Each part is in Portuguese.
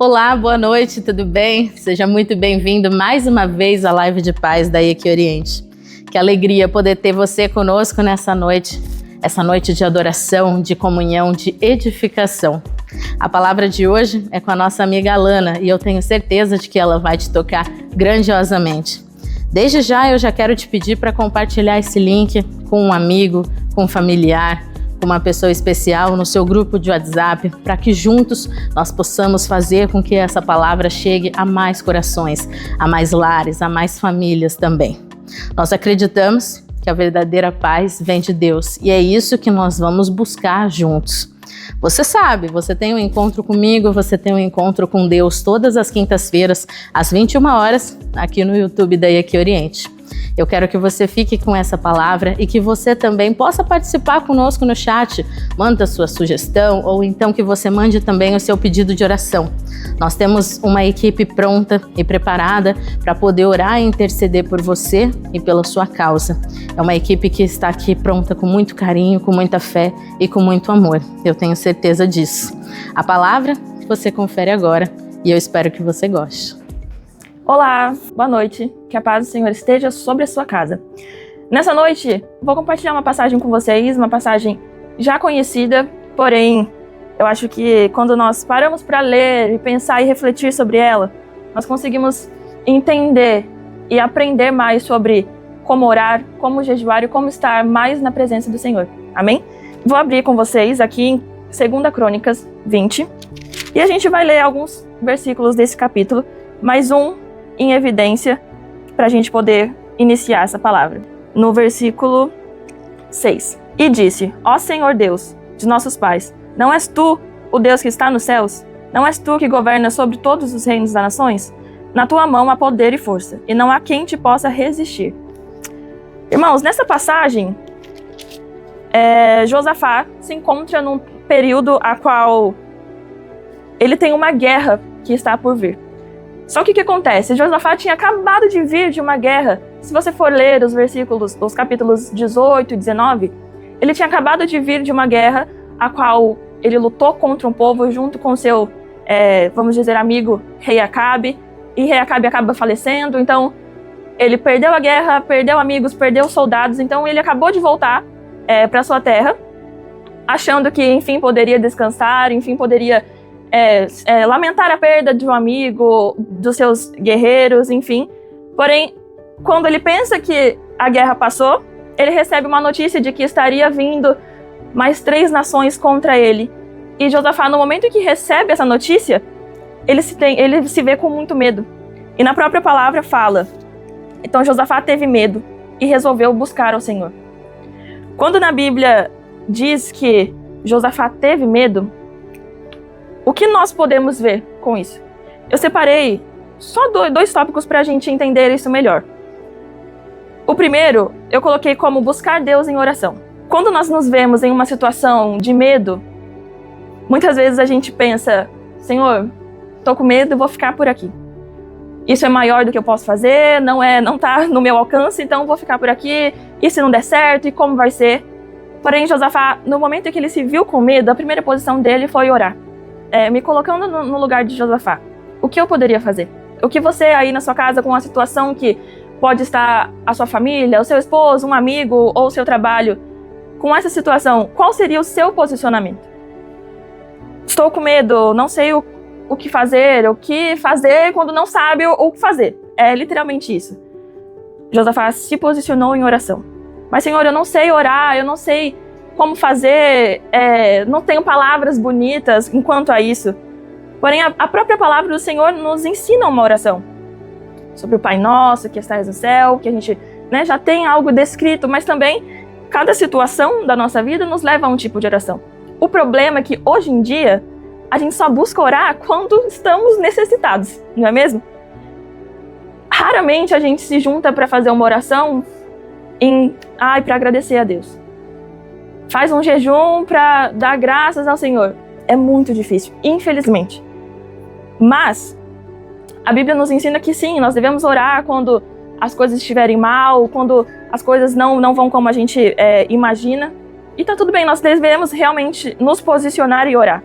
Olá, boa noite, tudo bem? Seja muito bem-vindo mais uma vez à Live de Paz da IEQ Oriente. Que alegria poder ter você conosco nessa noite, essa noite de adoração, de comunhão, de edificação. A palavra de hoje é com a nossa amiga Alana e eu tenho certeza de que ela vai te tocar grandiosamente. Desde já eu já quero te pedir para compartilhar esse link com um amigo, com um familiar, com uma pessoa especial no seu grupo de WhatsApp, para que juntos nós possamos fazer com que essa palavra chegue a mais corações, a mais lares, a mais famílias também. Nós acreditamos que a verdadeira paz vem de Deus e é isso que nós vamos buscar juntos. Você sabe, você tem um encontro comigo, você tem um encontro com Deus todas as quintas-feiras, às 21 horas, aqui no YouTube da IEQ Oriente. Eu quero que você fique com essa palavra e que você também possa participar conosco no chat. Manda sua sugestão ou então que você mande também o seu pedido de oração. Nós temos uma equipe pronta e preparada para poder orar e interceder por você e pela sua causa. É uma equipe que está aqui pronta com muito carinho, com muita fé e com muito amor. Eu tenho certeza disso. A palavra você confere agora e eu espero que você goste. Olá, boa noite, que a paz do Senhor esteja sobre a sua casa. Nessa noite, vou compartilhar uma passagem com vocês, uma passagem já conhecida, porém, eu acho que quando nós paramos para ler e pensar e refletir sobre ela, nós conseguimos entender e aprender mais sobre como orar, como jejuar e como estar mais na presença do Senhor. Amém? Vou abrir com vocês aqui em 2 Crônicas 20 e a gente vai ler alguns versículos desse capítulo, mais um em evidência para a gente poder iniciar essa palavra. No versículo 6. E disse: Ó Senhor Deus de nossos pais, não és tu o Deus que está nos céus? Não és tu que governa sobre todos os reinos das nações? Na tua mão há poder e força, e não há quem te possa resistir. Irmãos, nessa passagem, Josafá se encontra num período a qual ele tem uma guerra que está por vir. Só que o que acontece? Josafá tinha acabado de vir de uma guerra. Se você for ler os capítulos 18 e 19, ele tinha acabado de vir de uma guerra a qual ele lutou contra um povo junto com seu, vamos dizer, amigo Rei Acabe, e Rei Acabe acaba falecendo, então ele perdeu a guerra, perdeu amigos, perdeu soldados, então ele acabou de voltar para sua terra, achando que, enfim, poderia descansar, enfim, poderia lamentar a perda de um amigo, dos seus guerreiros, enfim. Porém, quando ele pensa que a guerra passou, ele recebe uma notícia de que estaria vindo mais 3 nações contra ele. E Josafá, no momento em que recebe essa notícia, ele se vê com muito medo. E na própria palavra fala: então Josafá teve medo e resolveu buscar ao Senhor. Quando na Bíblia diz que Josafá teve medo, o que nós podemos ver com isso? Eu separei só 2 tópicos para a gente entender isso melhor. O primeiro, eu coloquei como buscar Deus em oração. Quando nós nos vemos em uma situação de medo, muitas vezes a gente pensa: Senhor, estou com medo e vou ficar por aqui. Isso é maior do que eu posso fazer, não está no meu alcance, então vou ficar por aqui. E se não der certo, e como vai ser? Porém, Josafá, no momento em que ele se viu com medo, a primeira posição dele foi orar. Me colocando no lugar de Josafá, o que eu poderia fazer? O que você aí na sua casa, com uma situação que pode estar a sua família, o seu esposo, um amigo ou o seu trabalho, com essa situação, qual seria o seu posicionamento? Estou com medo, não sei o que fazer quando não sabe o que fazer. É literalmente isso. Josafá se posicionou em oração. Mas, Senhor, eu não sei orar, eu não sei como fazer, não tenho palavras bonitas enquanto a isso. Porém, a própria palavra do Senhor nos ensina uma oração sobre o Pai Nosso, que estás no céu, que a gente já tem algo descrito, mas também cada situação da nossa vida nos leva a um tipo de oração. O problema é que, hoje em dia, a gente só busca orar quando estamos necessitados, não é mesmo? Raramente a gente se junta para fazer uma oração para agradecer a Deus. Faz um jejum para dar graças ao Senhor. É muito difícil, infelizmente. Mas a Bíblia nos ensina que sim, nós devemos orar quando as coisas estiverem mal, quando as coisas não vão como a gente imagina. E tá tudo bem, nós devemos realmente nos posicionar e orar.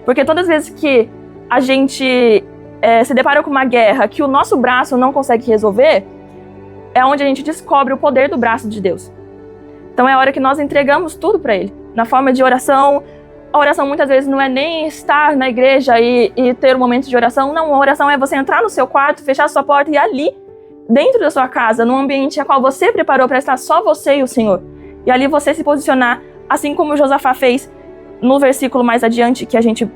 Porque todas as vezes que a gente se depara com uma guerra que o nosso braço não consegue resolver, é onde a gente descobre o poder do braço de Deus. Então é a hora que nós entregamos tudo para Ele, na forma de oração. A oração muitas vezes não é nem estar na igreja e ter um momento de oração. Não, a oração é você entrar no seu quarto, fechar a sua porta e ali, dentro da sua casa, num ambiente a qual você preparou para estar só você e o Senhor. E ali você se posicionar, assim como Josafá fez no versículo mais adiante que a gente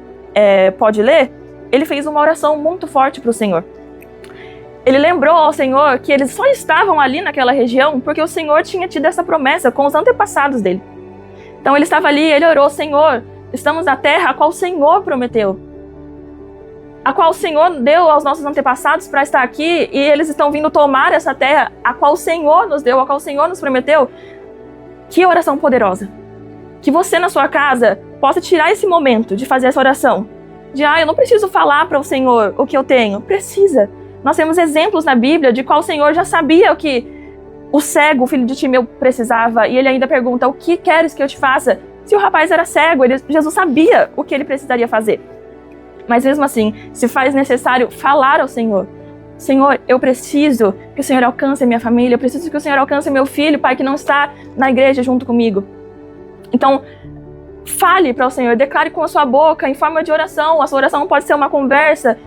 pode ler. Ele fez uma oração muito forte para o Senhor. Ele lembrou ao Senhor que eles só estavam ali naquela região porque o Senhor tinha tido essa promessa com os antepassados dele. Então ele estava ali, ele orou: Senhor, estamos na terra a qual o Senhor prometeu, a qual o Senhor deu aos nossos antepassados para estar aqui, e eles estão vindo tomar essa terra a qual o Senhor nos deu, a qual o Senhor nos prometeu. Que oração poderosa! Que você na sua casa possa tirar esse momento de fazer essa oração. De, eu não preciso falar para o Senhor o que eu tenho. Precisa. Nós temos exemplos na Bíblia de qual o Senhor já sabia o que o cego, o filho de Timeu, precisava. E ele ainda pergunta: o que queres que eu te faça? Se o rapaz era cego, Jesus sabia o que ele precisaria fazer. Mas mesmo assim, se faz necessário falar ao Senhor: Senhor, eu preciso que o Senhor alcance a minha família, eu preciso que o Senhor alcance meu filho, pai, que não está na igreja junto comigo. Então, fale para o Senhor, declare com a sua boca, em forma de oração. A sua oração pode ser uma conversa.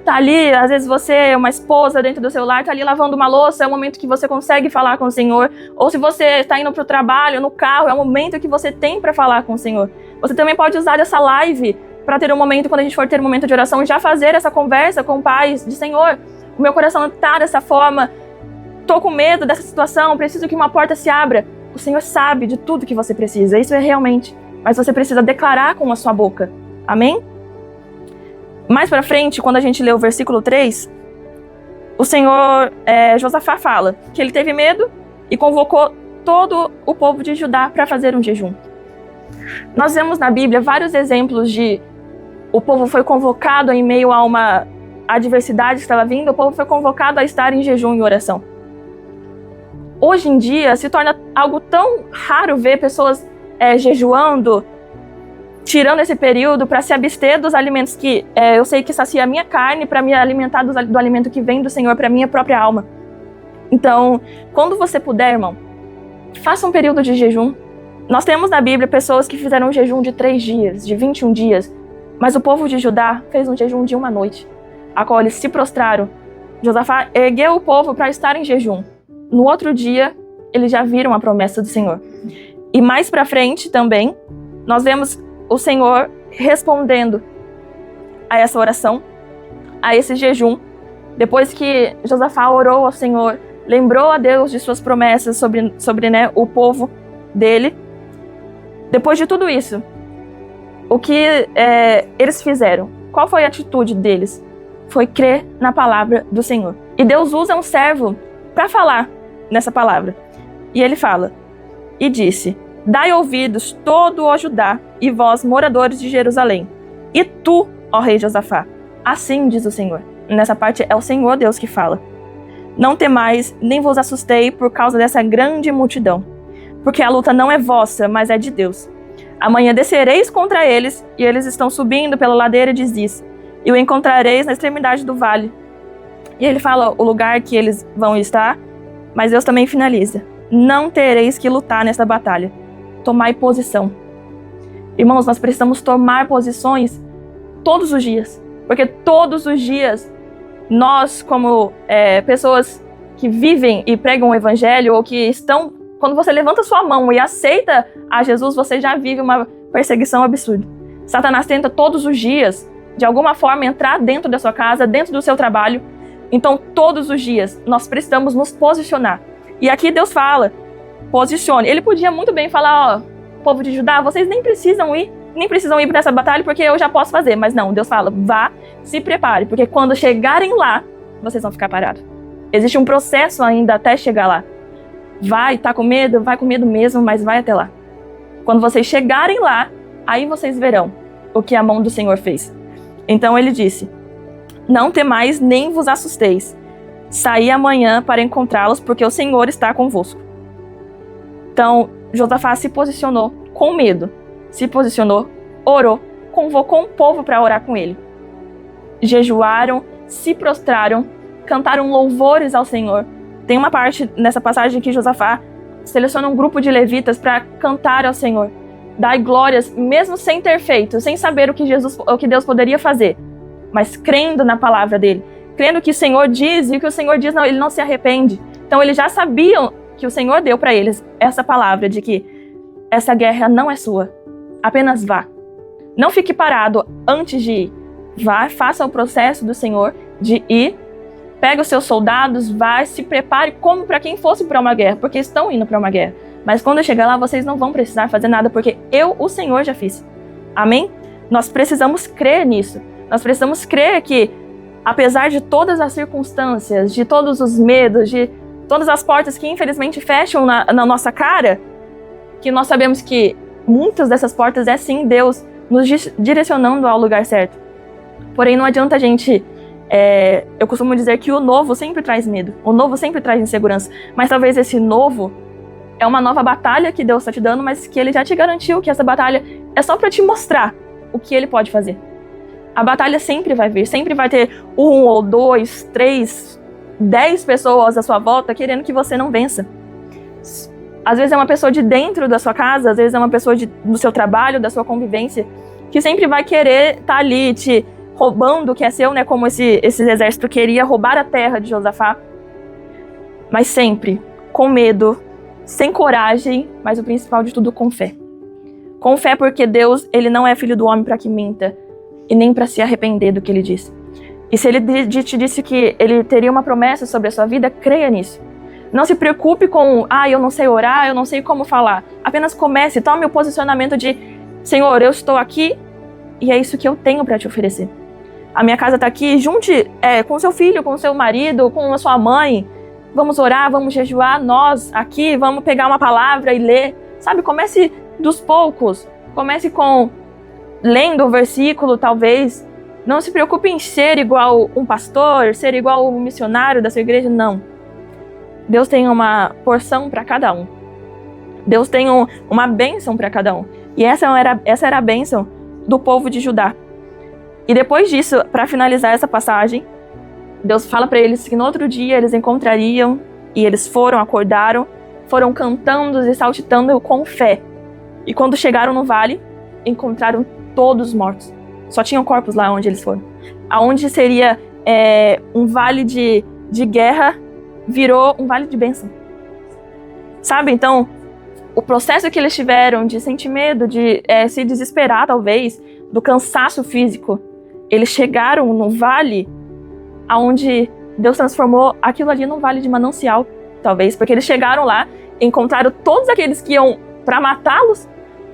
Tá ali, às vezes você é uma esposa dentro do seu lar, tá ali lavando uma louça, é o momento que você consegue falar com o Senhor. Ou se você está indo para o trabalho, no carro, é o momento que você tem para falar com o Senhor. Você também pode usar essa live para ter um momento, quando a gente for ter um momento de oração, já fazer essa conversa com o Pai, de Senhor, o meu coração tá dessa forma, tô com medo dessa situação, preciso que uma porta se abra. O Senhor sabe de tudo que você precisa, isso é realmente, mas você precisa declarar com a sua boca. Amém? Mais pra frente, quando a gente lê o versículo 3, o Senhor, Josafá fala que ele teve medo e convocou todo o povo de Judá para fazer um jejum. Nós vemos na Bíblia vários exemplos de o povo foi convocado em meio a uma adversidade que estava vindo, o povo foi convocado a estar em jejum e oração. Hoje em dia, se torna algo tão raro ver pessoas jejuando, tirando esse período para se abster dos alimentos que eu sei que sacia a minha carne, para me alimentar do alimento que vem do Senhor para minha própria alma. Então, quando você puder, irmão, faça um período de jejum. Nós temos na Bíblia pessoas que fizeram um jejum de 3 dias, de 21 dias, mas o povo de Judá fez um jejum de 1 noite, a qual eles se prostraram. Josafá ergueu o povo para estar em jejum. No outro dia, eles já viram a promessa do Senhor. E mais para frente também, nós vemos o Senhor respondendo a essa oração, a esse jejum. Depois que Josafá orou ao Senhor, lembrou a Deus de suas promessas sobre o povo dele. Depois de tudo isso, o que eles fizeram? Qual foi a atitude deles? Foi crer na palavra do Senhor. E Deus usa um servo para falar nessa palavra. E ele fala, e disse: dai ouvidos todo o Judá e vós, moradores de Jerusalém. E tu, ó rei Josafá, assim diz o Senhor. Nessa parte é o Senhor Deus que fala. Não temais, nem vos assustei por causa dessa grande multidão, porque a luta não é vossa, mas é de Deus. Amanhã descereis contra eles, e eles estão subindo pela ladeira de Ziz, e o encontrareis na extremidade do vale. E ele fala o lugar que eles vão estar, mas Deus também finaliza: não tereis que lutar nessa batalha. Tomai posição. Irmãos, nós precisamos tomar posições todos os dias, porque todos os dias nós, como pessoas que vivem e pregam o evangelho, ou que estão, quando você levanta sua mão e aceita a Jesus, você já vive uma perseguição absurda. Satanás tenta todos os dias, de alguma forma, entrar dentro da sua casa, dentro do seu trabalho. Então, todos os dias, nós precisamos nos posicionar. E aqui Deus fala, posicione. Ele podia muito bem falar, povo de Judá, vocês nem precisam ir para essa batalha, porque eu já posso fazer. Mas não, Deus fala, vá, se prepare, porque quando chegarem lá, vocês vão ficar parados. Existe um processo ainda até chegar lá. Vai com medo mesmo, mas vai até lá. Quando vocês chegarem lá, aí vocês verão o que a mão do Senhor fez. Então ele disse: não temais, nem vos assusteis. Saí amanhã para encontrá-los, porque o Senhor está convosco. Então, Josafá se posicionou com medo. Se posicionou, orou, convocou um povo para orar com ele. jejuaram, se prostraram, cantaram louvores ao Senhor. Tem uma parte nessa passagem que Josafá seleciona um grupo de levitas para cantar ao Senhor, dar glórias, mesmo sem ter feito, sem saber o que Deus poderia fazer, mas crendo na palavra dele, crendo que o Senhor diz, e o que o Senhor diz, não, ele não se arrepende. Então eles já sabiam que o Senhor deu para eles essa palavra de que essa guerra não é sua, apenas vá. Não fique parado antes de ir. Vá, faça o processo do Senhor de ir, pega os seus soldados, vá, se prepare como para quem fosse para uma guerra, porque estão indo para uma guerra. Mas quando eu chegar lá, vocês não vão precisar fazer nada, porque eu, o Senhor, já fiz. Amém? Nós precisamos crer nisso. Nós precisamos crer que, apesar de todas as circunstâncias, de todos os medos, de todas as portas que infelizmente fecham na nossa cara, que nós sabemos que muitas dessas portas é sim Deus nos direcionando ao lugar certo. Porém, não adianta a gente... eu costumo dizer que o novo sempre traz medo, o novo sempre traz insegurança, mas talvez esse novo é uma nova batalha que Deus está te dando, mas que Ele já te garantiu que essa batalha é só para te mostrar o que Ele pode fazer. A batalha sempre vai vir, sempre vai ter 1 ou 2, 3, 10 pessoas à sua volta querendo que você não vença. Às vezes é uma pessoa de dentro da sua casa, às vezes é uma pessoa do seu trabalho, da sua convivência, que sempre vai querer estar ali te roubando o que é seu, né? Como esse exército queria roubar a terra de Josafá. Mas sempre com medo, sem coragem, mas o principal de tudo, com fé. Com fé, porque Deus, Ele não é filho do homem para que minta, e nem para se arrepender do que Ele disse. E se Ele te disse que Ele teria uma promessa sobre a sua vida, creia nisso. Não se preocupe com, eu não sei orar, eu não sei como falar. Apenas comece, tome o posicionamento de, Senhor, eu estou aqui e é isso que eu tenho para te oferecer. A minha casa está aqui, junte com seu filho, com seu marido, com a sua mãe. Vamos orar, vamos jejuar, nós aqui, vamos pegar uma palavra e ler. Sabe, comece dos poucos. Comece com lendo o versículo, talvez. Não se preocupe em ser igual um pastor, ser igual um missionário da sua igreja, não. Deus tem uma porção para cada um. Deus tem uma bênção para cada um. E essa era a bênção do povo de Judá. E depois disso, para finalizar essa passagem, Deus fala para eles que no outro dia eles encontrariam, e eles acordaram, foram cantando e saltitando com fé. E quando chegaram no vale, encontraram todos mortos. Só tinham corpos lá onde eles foram. Aonde seria um vale de guerra, virou um vale de bênção. Sabe, então, o processo que eles tiveram de sentir medo, de se desesperar, talvez, do cansaço físico, eles chegaram no vale onde Deus transformou aquilo ali num vale de manancial, talvez, porque eles chegaram lá, encontraram todos aqueles que iam para matá-los,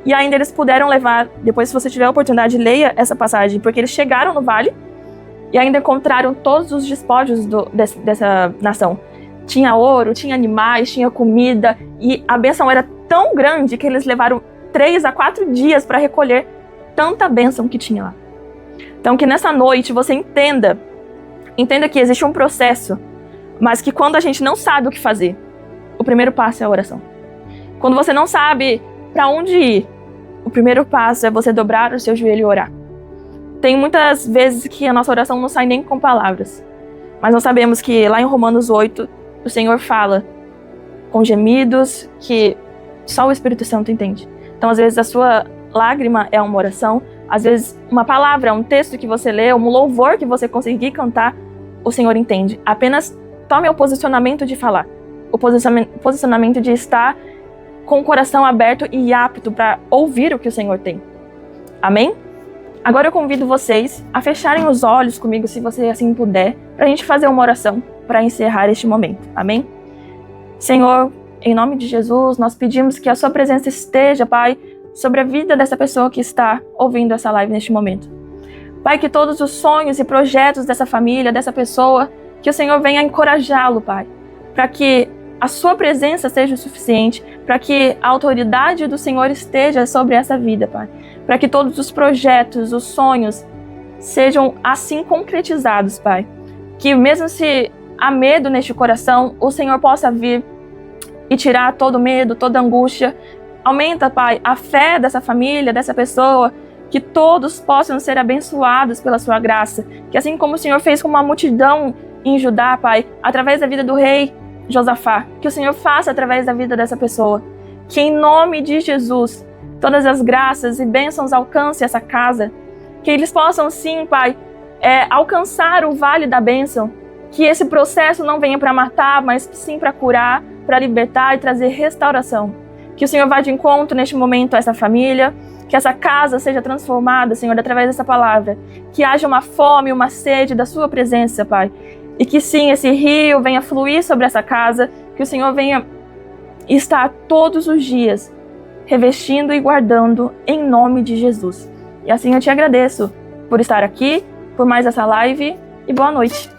e ainda eles puderam levar, depois se você tiver a oportunidade, leia essa passagem, porque eles chegaram no vale e ainda encontraram todos os despojos dessa nação. Tinha ouro, tinha animais, tinha comida, e a bênção era tão grande que eles levaram 3 a 4 dias para recolher tanta bênção que tinha lá. Então que nessa noite você entenda que existe um processo, mas que quando a gente não sabe o que fazer, o primeiro passo é a oração. Quando você não sabe para onde ir, o primeiro passo é você dobrar o seu joelho e orar. Tem muitas vezes que a nossa oração não sai nem com palavras, mas nós sabemos que lá em Romanos 8, o Senhor fala com gemidos que só o Espírito Santo entende. Então, às vezes, a sua lágrima é uma oração, às vezes, uma palavra, um texto que você lê, um louvor que você conseguir cantar, o Senhor entende. Apenas tome o posicionamento de falar, o posicionamento de estar com o coração aberto e apto para ouvir o que o Senhor tem. Amém? Agora eu convido vocês a fecharem os olhos comigo, se você assim puder, para a gente fazer uma oração para encerrar este momento. Amém? Senhor, em nome de Jesus, nós pedimos que a sua presença esteja, Pai, sobre a vida dessa pessoa que está ouvindo essa live neste momento. Pai, que todos os sonhos e projetos dessa família, dessa pessoa, que o Senhor venha encorajá-lo, Pai, para que a sua presença seja o suficiente, para que a autoridade do Senhor esteja sobre essa vida, Pai, para que todos os projetos, os sonhos sejam assim concretizados, Pai, que mesmo se há medo neste coração, o Senhor possa vir e tirar todo medo, toda angústia. Aumenta, Pai, a fé dessa família, dessa pessoa, que todos possam ser abençoados pela sua graça, que assim como o Senhor fez com uma multidão em Judá, Pai, através da vida do rei Josafá, que o Senhor faça através da vida dessa pessoa, que em nome de Jesus, todas as graças e bênçãos alcancem essa casa, que eles possam sim, Pai, alcançar o vale da bênção, que esse processo não venha para matar, mas sim para curar, para libertar e trazer restauração. Que o Senhor vá de encontro neste momento a essa família, que essa casa seja transformada, Senhor, através dessa palavra. Que haja uma fome, uma sede da sua presença, Pai. E que sim, esse rio venha fluir sobre essa casa, que o Senhor venha estar todos os dias revestindo e guardando em nome de Jesus. E assim eu te agradeço por estar aqui, por mais essa live e boa noite.